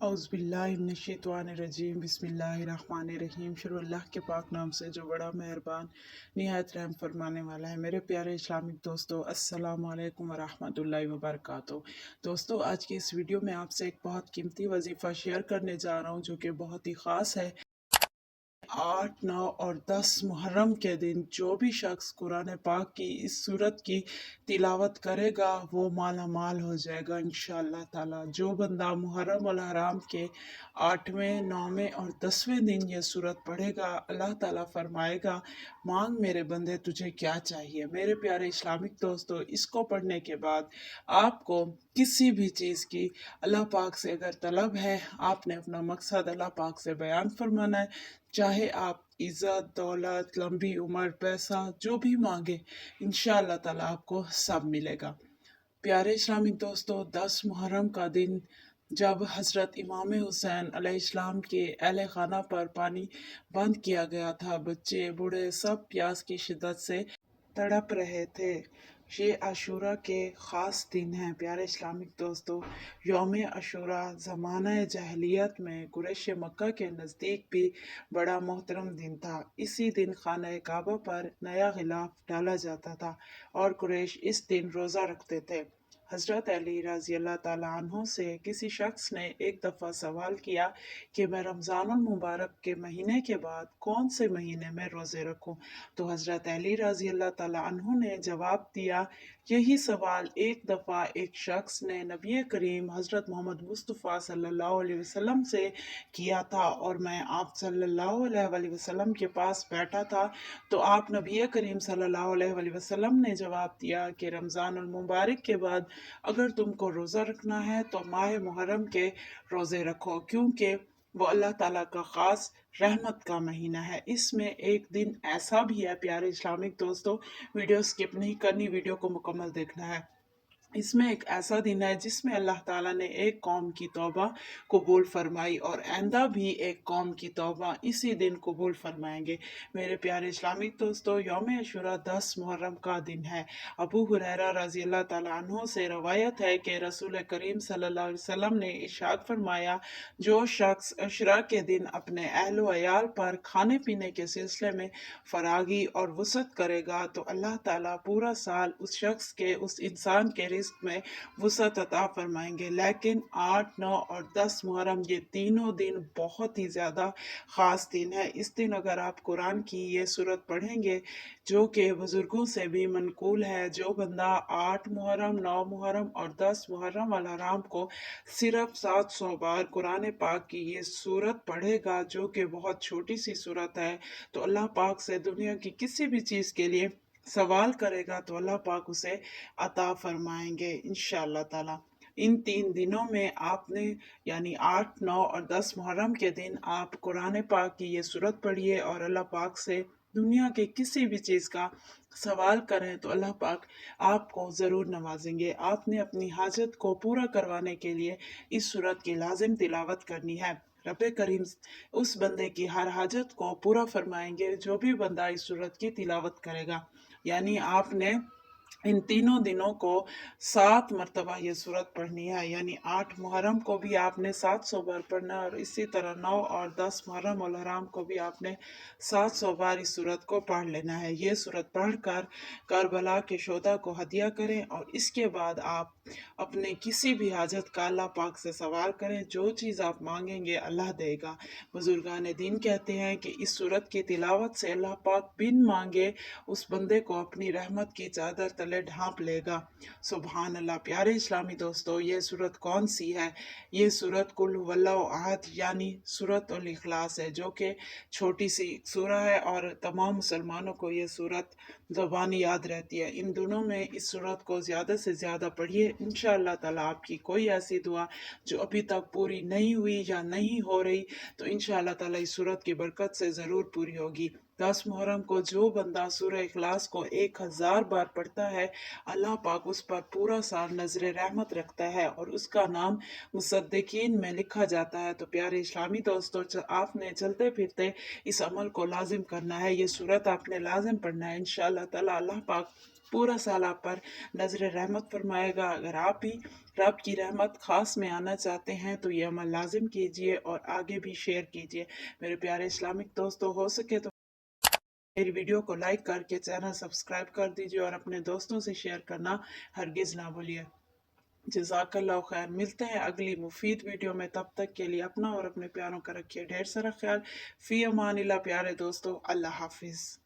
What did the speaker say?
औज़ुबिल्लाहिमिनश्शैतानिर्रजीम बिस्मिल्लाहिर्रहमानिर्रहीम। शुरू अल्लाह के पाक नाम से जो बड़ा मेहरबान निहायत रहम फरमाने वाला है। मेरे प्यारे इस्लामिक दोस्तों, अस्सलामु अलैकुम वरहमतुल्लाहि वबरकातुहू। दोस्तों, आज की इस वीडियो में आपसे एक बहुत कीमती वजीफ़ा शेयर करने जा रहा हूँ जो कि बहुत ही ख़ास है। 8, 9 और 10 मुहर्रम के दिन जो भी शख्स कुरान पाक की इस सूरत की तिलावत करेगा वो माला माल हो जाएगा इंशाअल्लाह ताला। जो बंदा मुहर्रम अल हराम के 8वें, 9वें और 10वें दिन ये सूरत पढ़ेगा, अल्लाह ताला फरमाएगा, मांग मेरे बंदे तुझे क्या चाहिए। मेरे प्यारे इस्लामिक दोस्तों, इसको पढ़ने के बाद आपको किसी भी चीज़ की अल्लाह पाक से अगर तलब है, आपने अपना मकसद अल्लाह पाक से बयान फरमाना है। चाहे आप इज़्ज़त, दौलत, लंबी उम्र, पैसा जो भी मांगे, इंशाअल्लाह ताला आपको सब मिलेगा। प्यारे इस्लामिक दोस्तों, 10 मुहर्रम का दिन जब हज़रत इमाम हुसैन अलैहिस्सलाम के अहले खाना पर पानी बंद किया गया था, बच्चे बूढ़े सब प्यास की शिद्दत से तड़प रहे थे। ये आशूरा के ख़ास दिन हैं प्यारे इस्लामिक दोस्तों। यौम आशूरा ज़माना जahलियत में कुरैश मक्का के नज़दीक भी बड़ा मोहतरम दिन था। इसी दिन खाना काबा पर नया गिलाफ डाला जाता था और कुरैश इस दिन रोज़ा रखते थे। हज़रत अली रज़ी अल्लाह ताला अन्हु से किसी शख्स ने एक दफ़ा सवाल किया कि मैं रमज़ानुल मुबारक के महीने के बाद कौन से महीने में रोज़े रखूं? तो हज़रत अली रज़ी अल्लाह ताला अन्हु ने जवाब दिया, यही सवाल एक दफ़ा एक शख्स ने नबी करीम हज़रत मोहम्मद मुस्तफ़ा सल्लल्लाहु अलैहि वसल्लम से किया था और मैं आप सल्लल्लाहु अलैहि वसल्लम के पास बैठा था, तो आप नबी करीम सल्लल्लाहु अलैहि वसल्लम ने जवाब दिया कि रमज़ानुल मुबारक के बाद अगर तुमको रोज़ा रखना है तो माह मुहर्रम के रोज़े रखो, क्योंकि वो अल्लाह ताला का ख़ास रहमत का महीना है। इसमें एक दिन ऐसा भी है प्यारे इस्लामिक दोस्तों, वीडियो स्किप नहीं करनी, वीडियो को मुकम्मल देखना है। इसमें एक ऐसा दिन है जिसमें अल्लाह ताला ने एक कौम की तौबा कबूल फरमाई और आइंदा भी एक कौम की तौबा इसी दिन कबूल फरमाएंगे। मेरे प्यारे इस्लामिक दोस्तों, यौम आशूरा 10 मुहर्रम का दिन है। अबू हुरैरा रज़ी अल्लाह ताला अन्हु से रवायत है कि रसूल करीम सल्लल्लाहु अलैहि वसल्लम ने इरशाद फरमाया, जो शख्स अशरा के दिन अपने अहल व अयाल पर खाने पीने के सिलसिले में फरागी और वसअत करेगा तो अल्लाह ताला पूरा साल उस शख्स के, उस इंसान के रिस्क में वसअत अता फरमाएंगे। लेकिन 8, 9 और 10 मुहर्रम ये तीनों दिन बहुत ही ज़्यादा ख़ास दिन है। इस दिन अगर आप कुरान की ये सूरत पढ़ेंगे जो कि बुज़ुर्गों से भी मनकूल है, जो बंदा 8 मुहर्रम, 9 मुहर्रम और 10 मुहर्रम अल हराम को सिर्फ 700 बार कुरान पाक की ये सूरत पढ़ेगा, जो कि बहुत छोटी सी सूरत है, तो अल्लाह पाक से दुनिया की किसी भी चीज़ के लिए सवाल करेगा तो अल्लाह पाक उसे अता फरमाएंगे इंशाअल्लाह ताला। इन 3 दिनों में आपने यानी 8, 9 और 10 मुहर्रम के दिन आप कुरान पाक की ये सूरत पढ़िए और अल्लाह पाक से दुनिया के किसी भी चीज़ का सवाल करें तो अल्लाह पाक आपको ज़रूर नवाजेंगे। आपने अपनी हाजत को पूरा करवाने के लिए इस सूरत की लाजिम तिलावत करनी है। रब करीम उस बंदे की हर हाजत को पूरा फरमाएंगे जो भी बंदा इस सूरत की तिलावत करेगा। यानी आपने इन तीनों दिनों को 7 मरतबा ये सूरत पढ़नी है, यानी 8 मुहर्रम को भी आपने 700 बार पढ़ना है और इसी तरह 9 और 10 मुहर्रम अल हराम को भी आपने 700 बार इस सूरत को पढ़ लेना है। ये सूरत पढ़कर करबला के शोधा को हदिया करें और इसके बाद आप अपने किसी भी हाजत का अल्लाह पाक से सवाल करें, जो चीज़ आप मांगेंगे अल्लाह देगा। बुजुर्गान दीन कहते हैं कि इस सूरत की तिलावत से अल्लाह पाक बिन मांगे उस बंदे को अपनी रहमत की चादर तले ढांप लेगा। सुभान अल्लाह। प्यारे इस्लामी दोस्तों, ये सूरत कौन सी है? ये सूरत कुल हुवल्लाहु अहद यानी सूरत अल इखलास है, जो कि छोटी सी सूरा है और तमाम मुसलमानों को ये सूरत ज़बानी याद रहती है। इन दिनों में इस सूरत को ज़्यादा से ज़्यादा पढ़िए। इंशाअल्लाह ताला आपकी कोई ऐसी दुआ जो अभी तक पूरी नहीं हुई या नहीं हो रही, तो इंशाअल्लाह ताला इस सूरत की बरकत से ज़रूर पूरी होगी। 10 मुहर्रम को जो बंदा सूरह इखलास को 1000 बार पढ़ता है, अल्लाह पाक उस पर पूरा साल नजर रहमत रखता है और उसका नाम मुसद्दिकीन में लिखा जाता है। तो प्यारे इस्लामी दोस्तों, आपने चलते फिरते इस अमल को लाजिम करना है, ये सूरत आपने लाजिम पढ़ना है। इंशाअल्लाह ताला अल्लाह पाक पूरा साल आप पर नज़र रहमत फरमाएगा। अगर आप भी रब की रहमत ख़ास में आना चाहते हैं तो ये अमल लाजिम कीजिए और आगे भी शेयर कीजिए। मेरे प्यारे इस्लामिक दोस्तों, हो सके तो मेरी वीडियो को लाइक करके चैनल सब्सक्राइब कर दीजिए और अपने दोस्तों से शेयर करना हरगिज़ ना भूलिए। जज़ाकल्लाह खैर। मिलते हैं अगली मुफीद वीडियो में, तब तक के लिए अपना और अपने प्यारों का रखिए ढेर सारा ख्याल। फ़ी अमानिल्लाह प्यारे दोस्तों, अल्लाह हाफिज़।